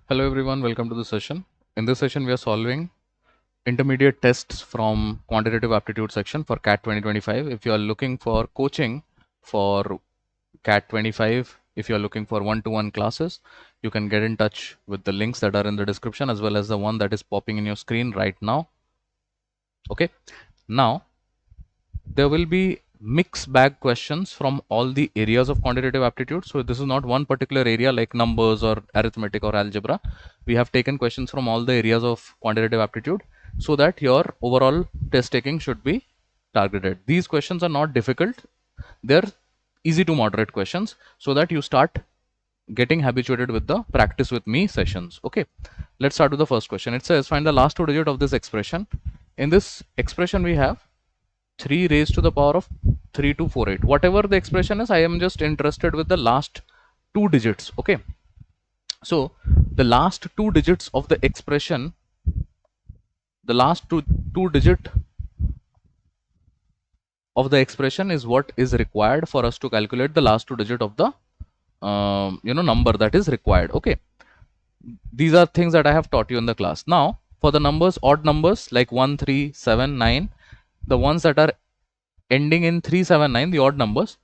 Hello everyone, welcome to the session. In this session, we are solving intermediate tests from quantitative aptitude section for CAT 2025. If you are looking for coaching for CAT 25, if you are looking for one-to-one classes, you can get in touch with the links that are in the description as well as the one that is popping in your screen right now. Okay, now there will be mixed bag questions from all the areas of quantitative aptitude. So this is not one particular area like numbers or arithmetic or algebra. We have taken questions from all the areas of quantitative aptitude so that your overall test taking should be targeted. These questions are not difficult. They're easy to moderate questions so that you start getting habituated with the practice with me sessions. Okay, let's start with the first question. It says find the last two digit of this expression. In this expression we have 3 raised to the power of 3248. Whatever the expression is, I am just interested with the last two digits. Okay, so the last two digits of the expression, the last two digit of the expression is what is required for us to calculate the last two digit of the number that is required. Okay, these are things that I have taught you in the class. Now for the numbers, odd numbers like 1 3 7 9, the ones that are ending in 379, the odd numbers,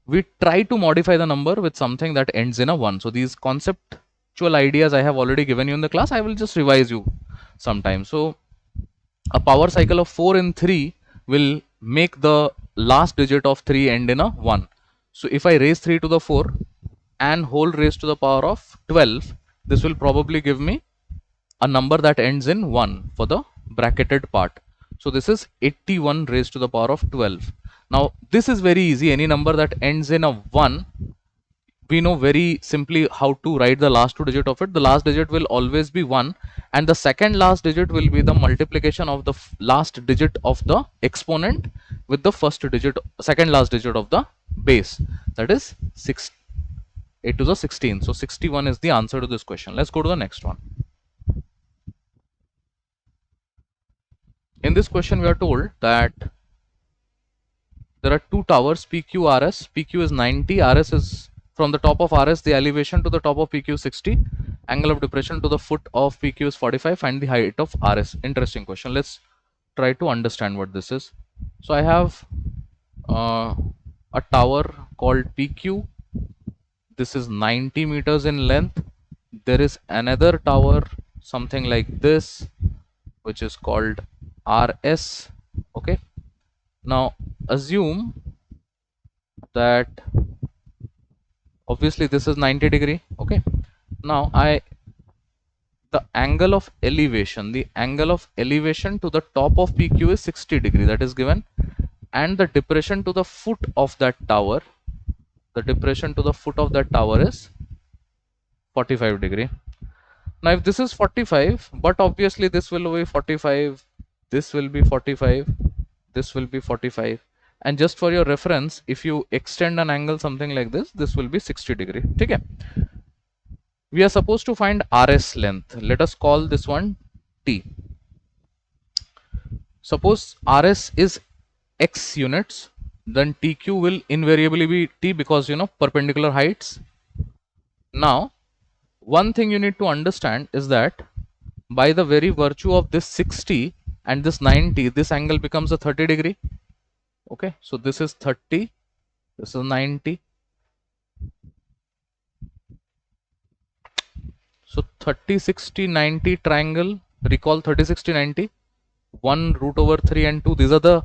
we try to modify the number with something that ends in a 1. So these conceptual ideas I have already given you in the class. I will just revise you sometime. So a power cycle of 4 in 3 will make the last digit of 3 end in a 1. So if I raise 3 to the 4 and whole raised to the power of 12, this will probably give me a number that ends in 1 for the bracketed part. So this is 81 raised to the power of 12. Now this is very easy. Any number that ends in a 1, we know very simply how to write the last two digit of it. The last digit will always be 1 and the second last digit will be the multiplication of the last digit of the exponent with the first digit, second last digit of the base, that is 6, 8 to the 16. So 61 is the answer to this question. Let's go to the next one. In this question we are told that there are two towers, PQ, RS. PQ is 90, RS is from the top of RS, the elevation to the top of PQ 60, angle of depression to the foot of PQ is 45, find the height of RS. Interesting question. Let's try to understand what this is. So I have a tower called PQ. This is 90 meters in length. There is another tower, something like this, which is called RS. Okay, now assume that obviously this is 90 degree. Okay, now the angle of elevation to the top of PQ is 60 degree, that is given, and the depression to the foot of that tower, is 45 degree. Now if this is 45, but obviously this will be 45, this will be 45, this will be 45, and just for your reference, if you extend an angle something like this, this will be 60 degree. Okay, we are supposed to find RS length. Let us call this one T. Suppose RS is X units, then TQ will invariably be T because perpendicular heights. Now one thing you need to understand is that by the very virtue of this 60 and this 90, this angle becomes a 30 degree. Okay, so this is 30, this is 90. So 30, 60, 90 triangle, recall 30, 60, 90, 1 root over 3 and 2. These are the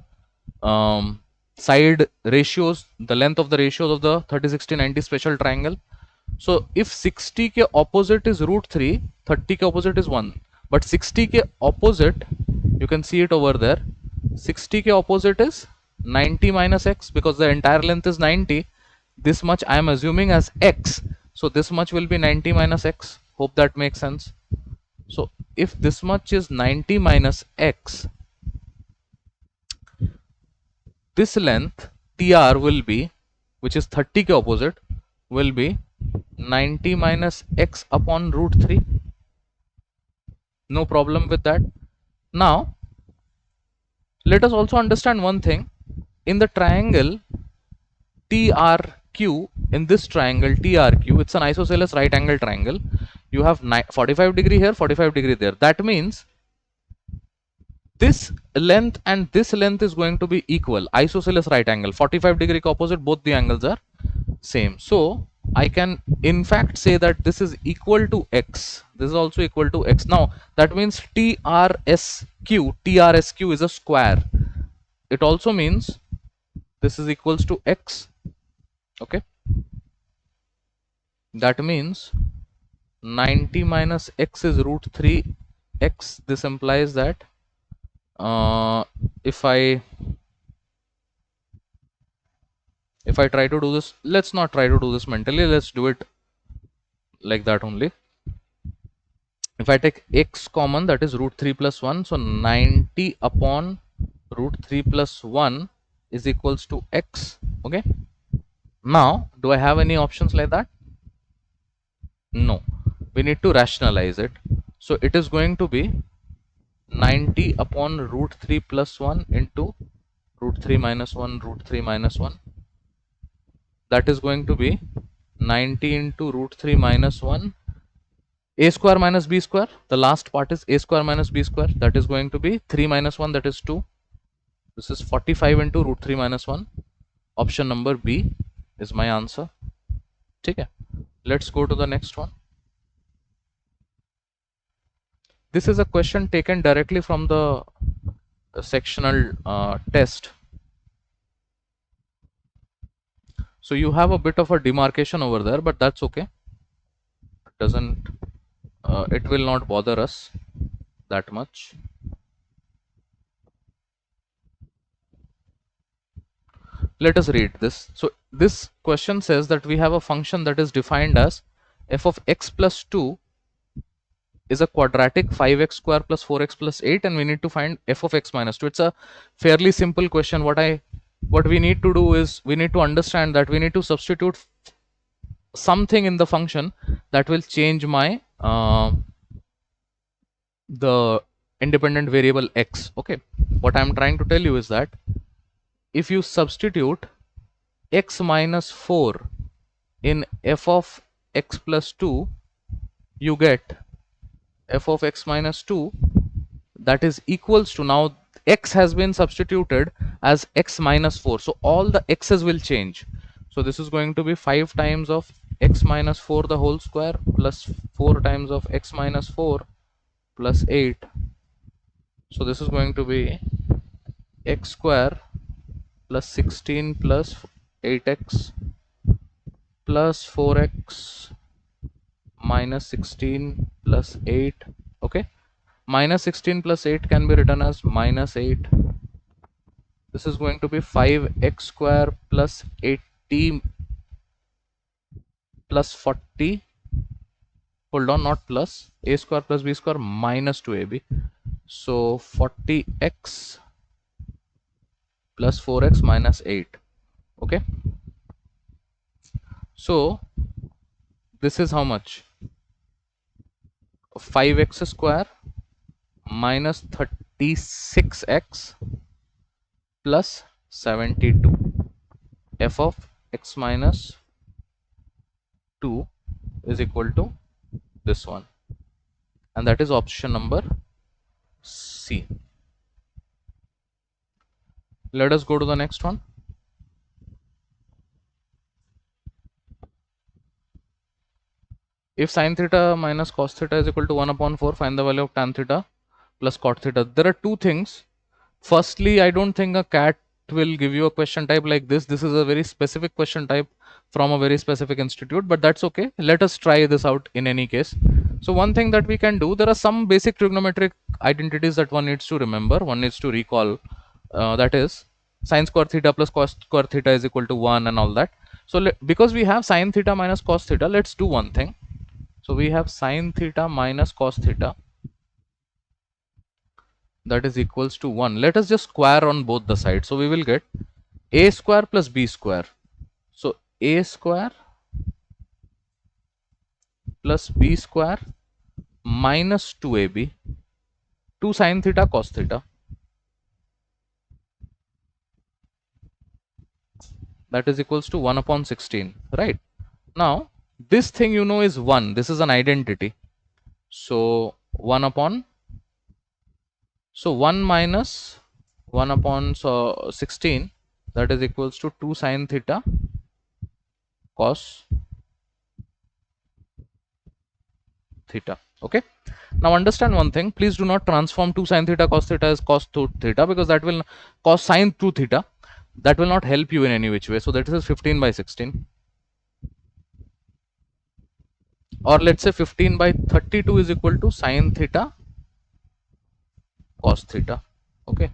side ratios, the length of the ratios of the 30, 60, 90 special triangle. So if 60 के opposite is root 3, 30 के opposite is 1, but 60 के opposite, you can see it over there, 60 के opposite is 90 minus x, because the entire length is 90. This much I am assuming as x, so this much will be 90 minus x. Hope that makes sense. So if this much is 90 minus x, this length TR will be, which is 30 के opposite, will be 90 minus x upon root 3. No problem with that. Now let us also understand one thing. In the triangle TRQ, in this triangle TRQ, it's an isosceles right angle triangle. You have 45 degree here, 45 degree there. That means this length and this length is going to be equal. Isosceles right angle, 45 degree opposite, both the angles are same. So I can in fact say that this is equal to x. This is also equal to x. Now that means TRSQ is a square. It also means this is equals to x. Okay. That means 90 minus x is root 3 x. This implies that if I try to do this, let's not try to do this mentally, let's do it like that only. If I take x common, that is root 3 plus 1, so 90 upon root 3 plus 1 is equals to x. Okay, now do I have any options like that? No, we need to rationalize it. So it is going to be 90 upon root 3 plus 1 into root 3 minus 1 root 3 minus 1. That is going to be 90 into root 3 minus 1, a square minus b square. The last part is a square minus b square. That is going to be 3 minus 1, that is 2. This is 45 into root 3 minus 1. Option number B is my answer. Okay, let's go to the next one. This is a question taken directly from the sectional test. So you have a bit of a demarcation over there, but that's okay. It will not bother us that much. Let us read this. So this question says that we have a function that is defined as f of x plus 2 is a quadratic 5x square plus 4x plus 8, and we need to find f of x minus 2. It's a fairly simple question. What we need to do is we need to understand that we need to substitute something in the function that will change my the independent variable x. Okay, what I'm trying to tell you is that if you substitute x minus 4 in f of x plus 2, you get f of x minus 2, that is equals to, now x has been substituted as x minus 4, so all the x's will change. So this is going to be 5 times of x minus 4 the whole square plus 4 times of x minus 4 plus 8. So this is going to be x square plus 16 plus 8x plus 4x minus 16 plus 8. Okay, minus 16 plus 8 can be written as minus 8. This is going to be 5x square plus 80 plus 40. Hold on, not plus. A square plus b square minus 2ab. So 40x plus 4x minus 8. Okay, so this is how much? 5x square minus 36x plus 72. F of x minus 2 is equal to this one, and that is option number C. Let us go to the next one. If sin theta minus cos theta is equal to 1 upon 4, find the value of tan theta plus cot theta. There are two things. Firstly, I don't think a cat will give you a question type like this. This is a very specific question type from a very specific institute, but that's okay. Let us try this out in any case. So one thing that we can do, there are some basic trigonometric identities that one needs to remember, one needs to recall. That is sin square theta plus cos square theta is equal to 1 and all that. So because we have sin theta minus cos theta, let's do one thing. So we have sin theta minus cos theta, that is equals to 1. Let us just square on both the sides. So we will get a square plus b square. So a square plus b square minus 2ab, 2 sin theta cos theta, that is equals to 1 upon 16, right? Now this thing you know is 1. This is an identity. So 1 upon, so 1 minus 1 upon, so 16, that is equals to 2 sine theta cos theta. Okay, now understand one thing, please do not transform 2 sine theta cos theta as cos 2 theta, because that will cos sine 2 theta, that will not help you in any which way. So that is 15 by 16, or let's say 15 by 32 is equal to sine theta cos theta. Okay,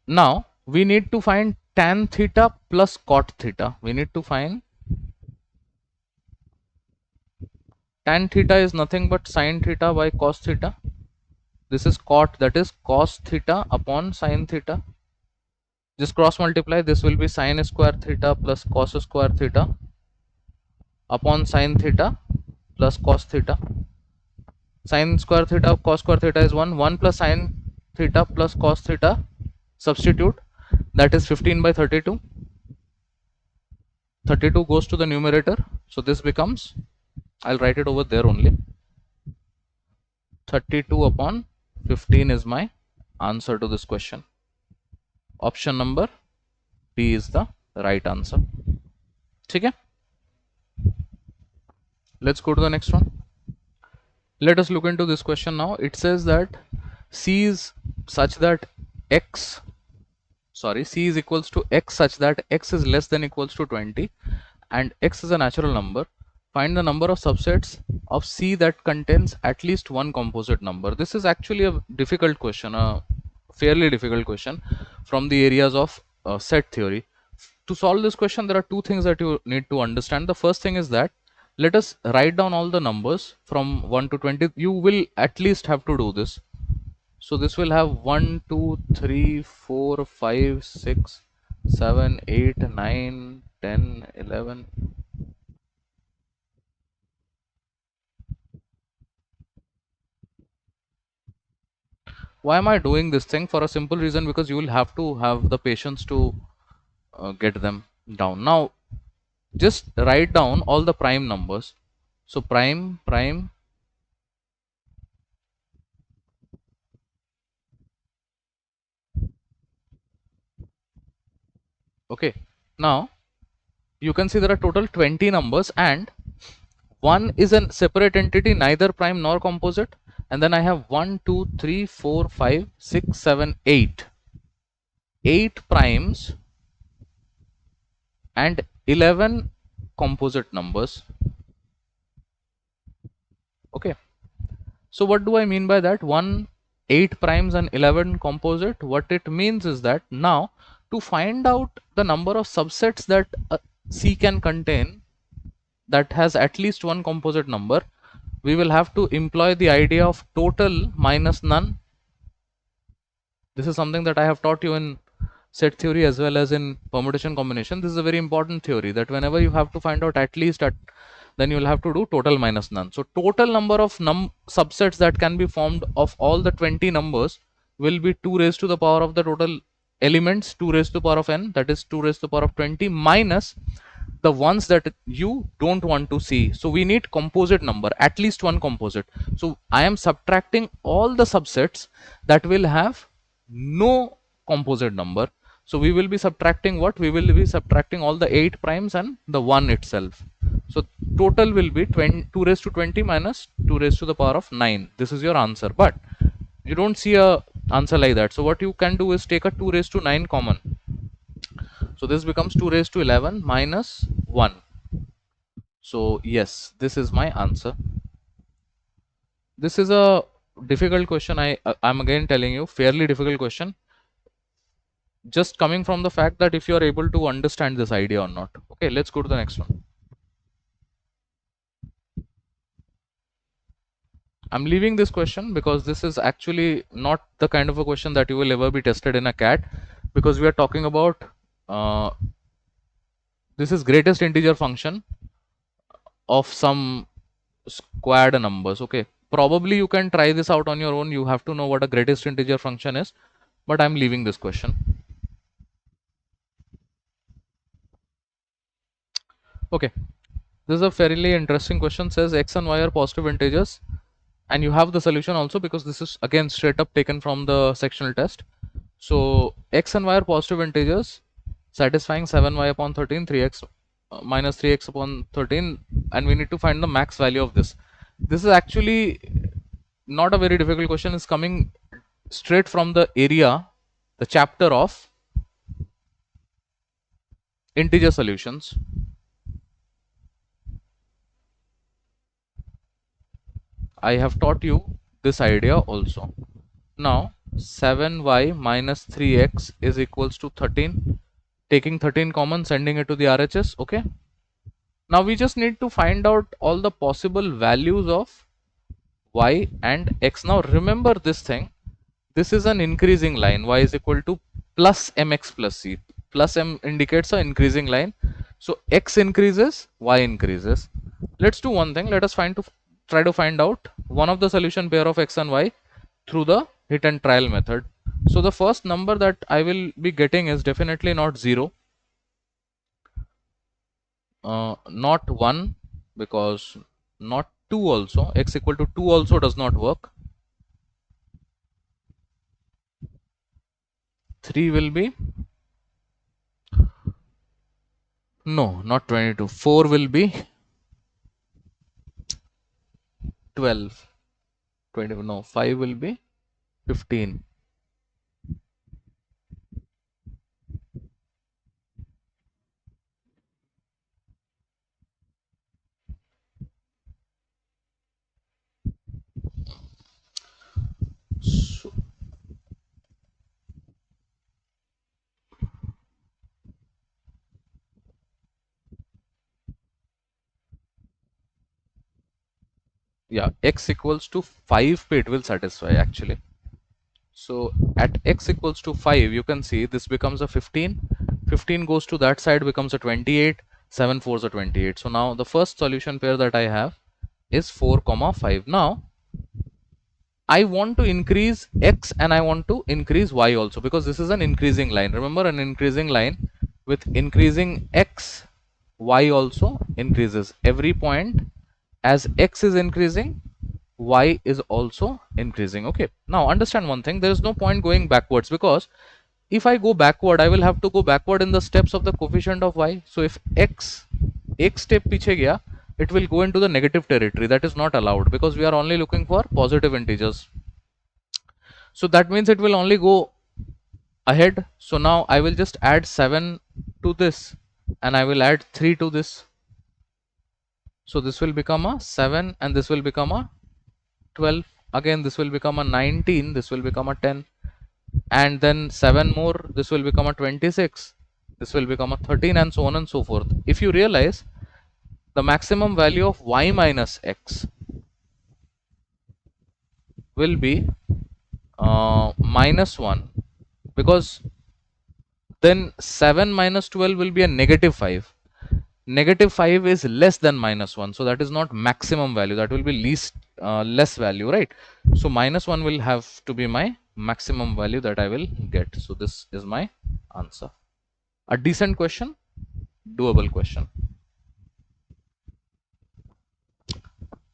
now we need to find tan theta plus cot theta. We need to find tan theta is nothing but sine theta by cos theta. This is cot, that is cos theta upon sine theta. Just cross multiply, this will be sine square theta plus cos square theta upon sine theta plus cos theta. Sine square theta cos square theta is 1. 1 plus sine theta plus cos theta, substitute, that is 15 by 32. 32 goes to the numerator, so this becomes, I'll write it over there only, 32 upon 15 is my answer to this question. Option number B is the right answer. Okay, let's go to the next one. Let us look into this question now. It says that C is such that x, sorry, C is equals to x such that x is less than equals to 20 and x is a natural number. Find the number of subsets of C that contains at least one composite number. This is actually a difficult question, a fairly difficult question from the areas of set theory. To solve this question, there are two things that you need to understand. The first thing is that let us write down all the numbers from 1 to 20. You will at least have to do this. So this will have 1, 2, 3, 4, 5, 6, 7, 8, 9, 10, 11. Why am I doing this thing? For a simple reason, because you will have to have the patience to get them down. Now just write down all the prime numbers. So prime, prime, okay. Now you can see there are total 20 numbers and one is a separate entity, neither prime nor composite, and then I have 1, 2, 3, 4, 5, 6, 7, 8. 8 primes and 11 composite numbers. Okay, so what do I mean by that? 1, 8 primes and 11 composite. What it means is that now to find out the number of subsets that C can contain that has at least one composite number, we will have to employ the idea of total minus none. This is something that I have taught you in set theory as well as in permutation combination. This is a very important theory, that whenever you have to find out at least at, then you will have to do total minus none. So total number of subsets that can be formed of all the 20 numbers will be 2 raised to the power of the total elements, 2 raised to the power of n, that is 2 raised to the power of 20, minus the ones that you don't want to see. So we need composite number, at least one composite. So I am subtracting all the subsets that will have no composite number. So we will be subtracting what? We will be subtracting all the 8 primes and the 1 itself. So total will be 2 raised to 20 minus 2 raised to the power of 9. This is your answer. But you don't see a answer like that. So what you can do is take a 2 raised to 9 common. So this becomes 2 raised to 11 minus 1. So yes, this is my answer. This is a difficult question. I'm again telling you, fairly difficult question. Just coming from the fact that if you are able to understand this idea or not. Okay, let's go to the next one. I'm leaving this question because this is actually not the kind of a question that you will ever be tested in a CAT, because we are talking about this is greatest integer function of some squared numbers. Okay, probably you can try this out on your own. You have to know what a greatest integer function is, but I'm leaving this question. Okay, This is a fairly interesting question. Says x and y are positive integers, and you have the solution also because this is again straight up taken from the sectional test. So x and y are positive integers satisfying 7y upon 13, 3x minus 3x upon 13, and we need to find the max value of this. This is actually not a very difficult question. It's coming straight from the area, the chapter of integer solutions. I have taught you this idea also. Now 7y minus 3x is equals to 13. Taking 13 common, sending it to the RHS. Okay. Now we just need to find out all the possible values of y and x. Now remember this thing. This is an increasing line. Y is equal to plus mx plus c. Plus m indicates an increasing line. So x increases, y increases. Let's do one thing. Let us try to find out one of the solution pair of x and y through the hit and trial method. So the first number that I will be getting is definitely not 0, not 1, because not 2 also. X equal to 2 also does not work. 3 will be, no, not 22. 4 will be 12. 20, no, 5 will be 15. So, yeah, x equals to 5 it will satisfy actually. So at x equals to 5, you can see this becomes a 15. 15 goes to that side, becomes a 28. 7 4 is a 28. So now the first solution pair that I have is 4 comma 5. Now I want to increase x and I want to increase y also, because this is an increasing line. Remember, an increasing line with increasing x, y also increases. Every point as x is increasing, y is also increasing. Okay, now understand one thing. There is no point going backwards, because if I go backward, I will have to go backward in the steps of the coefficient of y. So if x एक step पीछे गया, it will go into the negative territory. That is not allowed, because we are only looking for positive integers. So that means it will only go ahead. So now I will just add 7 to this, and I will add 3 to this. So this will become a 7, and this will become a 12. Again this will become a 19, this will become a 10, and then 7 more, this will become a 26, this will become a 13, and so on and so forth. If you realize, the maximum value of y minus x will be minus 1, because then 7 minus 12 will be a negative 5. Negative 5 is less than minus 1, so that is not maximum value, that will be less value, right? So minus 1 will have to be my maximum value that I will get. So this is my answer. A decent question, doable question.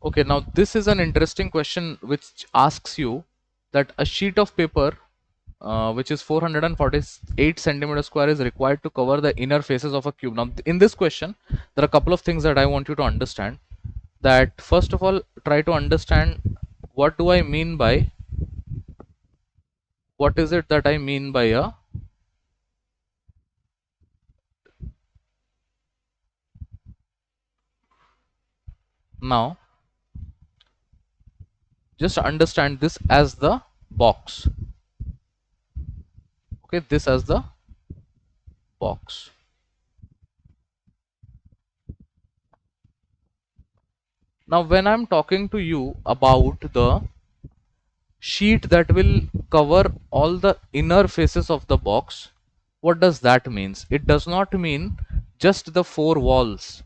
Okay, now this is an interesting question which asks you that a sheet of paper which is 448 centimeter square is required to cover the inner faces of a cube. Now in this question, there are a couple of things that I want you to understand. That first of all, try to understand what do I mean by, what is it that I mean by a now just understand this as the box. Okay, this as the box. Now when I'm talking to you about the sheet that will cover all the inner faces of the box, what does that means? It does not mean just the four walls.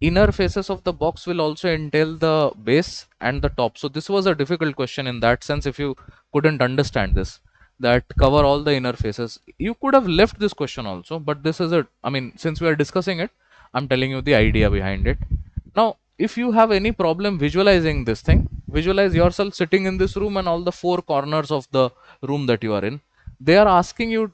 Inner faces of the box will also entail the base and the top. So this was a difficult question in that sense. If you couldn't understand this, that cover all the inner faces, you could have left this question also, but this is a, I mean, since we are discussing it, I'm telling you the idea behind it. Now, if you have any problem visualizing this thing, visualize yourself sitting in this room and all the four corners of the room that you are in. They are asking you,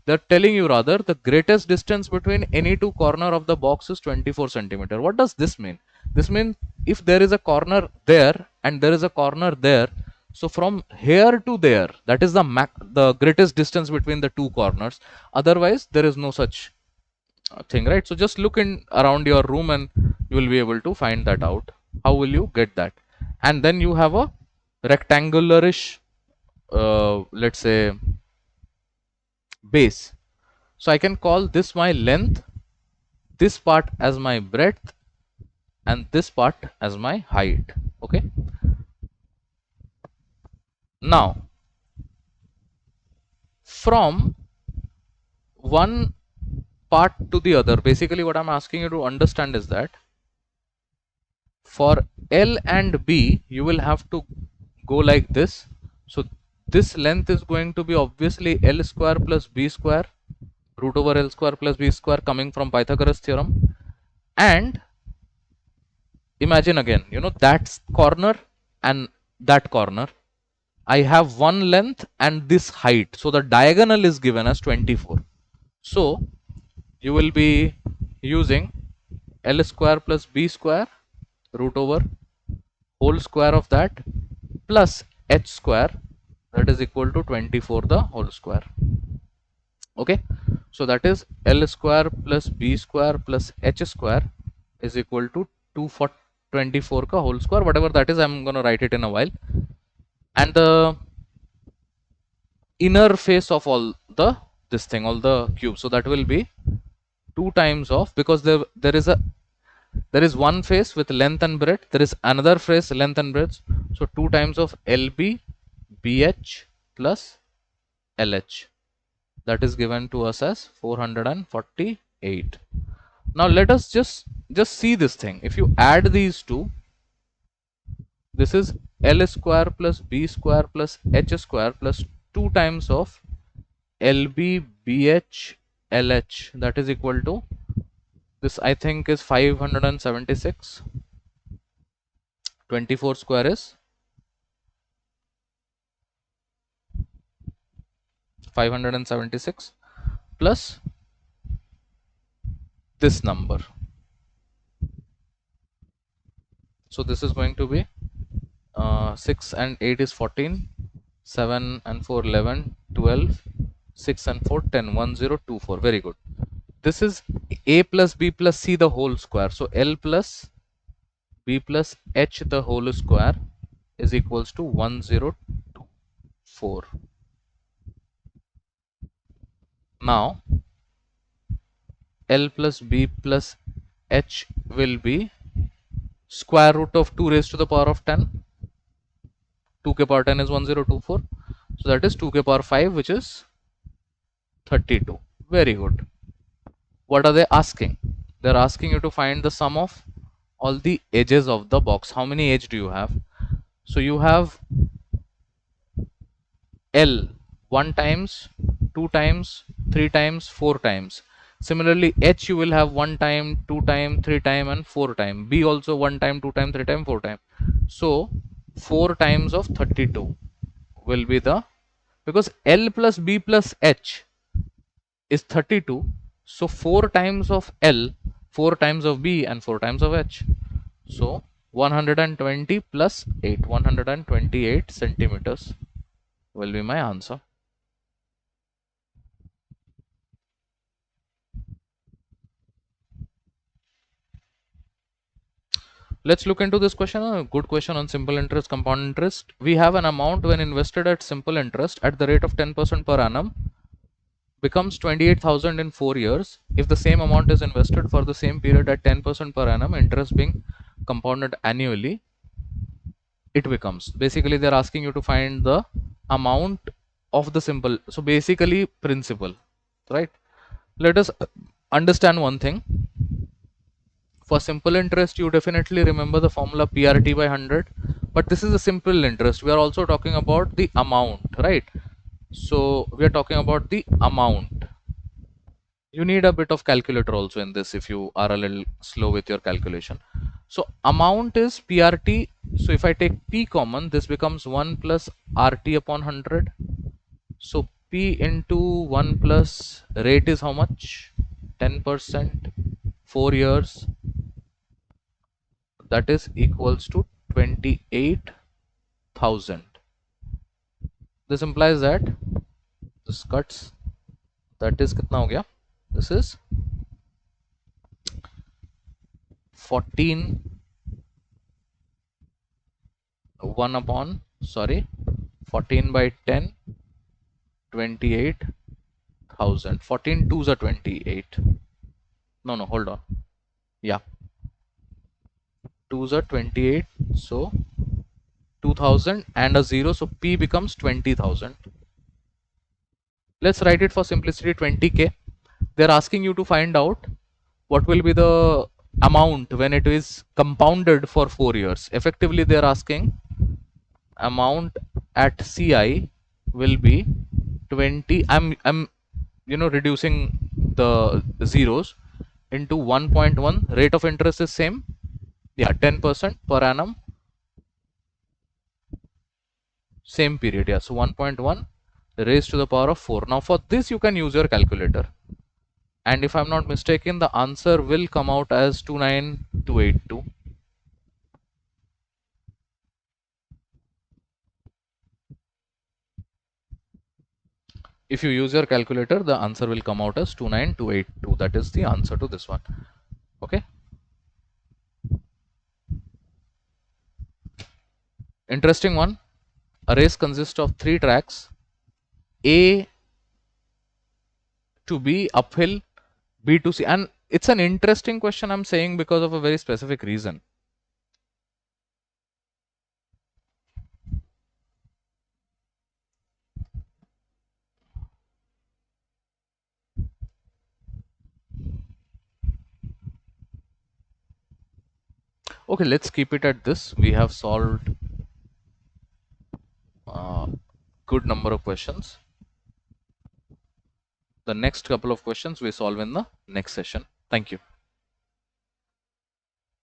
they're telling you rather, the greatest distance between any two corner of the box is 24 centimeter. What does this mean? This means if there is a corner there and there is a corner there, so from here to there, that is the greatest distance between the two corners. Otherwise, there is no such thing, right? So just look in around your room and you will be able to find that out. How will you get that? And then you have a rectangularish, let's say, base. So I can call this my length, this part as my breadth, and this part as my height. Okay. Now, from one part to the other, basically what I'm asking you to understand is that for L and B, you will have to go like this. So this length is going to be obviously L square plus B square, root over L square plus B square, coming from Pythagoras theorem. And imagine again, that corner and that corner, I have one length and this height. So the diagonal is given as 24. So you will be using L square plus B square, root over whole square of that, plus H square, that is equal to 24 the whole square. Okay, so that is L square plus B square plus H square is equal to 224 ka whole square, whatever that is. I'm going to write it in a while. And the inner face of all the this thing, all the cube, so that will be 2 times of, because there is one face with length and breadth, there is another face length and breadth, so 2 times of LB BH plus LH, that is given to us as 448. Now let us just see this thing. If you add these two, this is L square plus B square plus H square plus 2 times of LB BH LH, that is equal to, this I think is 576. 24 square is 576 plus this number. So this is going to be 6 and 8 is 14, 7 and 4 11, 12, 6 and 4 10, 1024. Very good. This is A plus B plus C the whole square. So L plus B plus H the whole square is equals to 1024. Now L plus B plus H will be square root of 2 raised to the power of 10. 2 k power 10 is 1024. So that is 2 k power 5, which is 32. Very good. What are they asking? They're asking you to find the sum of all the edges of the box. How many edges do you have? So you have L 1 times, 2 times, 3 times, 4 times. Similarly, H you will have 1 time, 2 time, 3 time and 4 time. B also 1 time, 2 time, 3 time, 4 time. So 4 times of 32 will be the, because L plus B plus H is 32. So 4 times of L, 4 times of B and 4 times of H. So 120 plus 8, 128 centimeters will be my answer. Let's look into this question. A good question on simple interest, compound interest. We have an amount when invested at simple interest at the rate of 10% per annum becomes 28,000 in 4 years. If the same amount is invested for the same period at 10% per annum, interest being compounded annually, it becomes, basically they're asking you to find the amount of the simple, so basically principal, right? Let us understand one thing. For simple interest, you definitely remember the formula PRT by 100, but this is a simple interest. We are also talking about the amount, right? So we are talking about the amount. You need a bit of calculator also in this if you are a little slow with your calculation. So amount is PRT. So if I take P common, this becomes 1 plus RT upon 100. So P into 1 plus rate is how much? 10%, 4 years. That is equals to 28,000. This implies that this cuts, that is kitna ho gaya? This is 14 1 upon, sorry, 14 by 10, 28,000. 14 twos are 28. No, no, hold on. Yeah, twos are 28. So 2000 and a 0. So P becomes 20,000. Let's write it for simplicity 20K. They're asking you to find out what will be the amount when it is compounded for 4 years. Effectively, they're asking amount at CI will be 20. I'm reducing the zeros into 1.1. Rate of interest is same. Yeah, 10% per annum, same period. Yeah, so 1.1 raised to the power of 4. Now for this you can use your calculator, and if I'm not mistaken, the answer will come out as 29282. If you use your calculator, the answer will come out as 29282. That is the answer to this one. Okay, interesting one. A race consists of 3 tracks: A to B uphill, B to C. And it's an interesting question I'm saying because of a very specific reason. Okay, let's keep it at this. We have solved a good number of questions. The next couple of questions we solve in the next session. Thank you.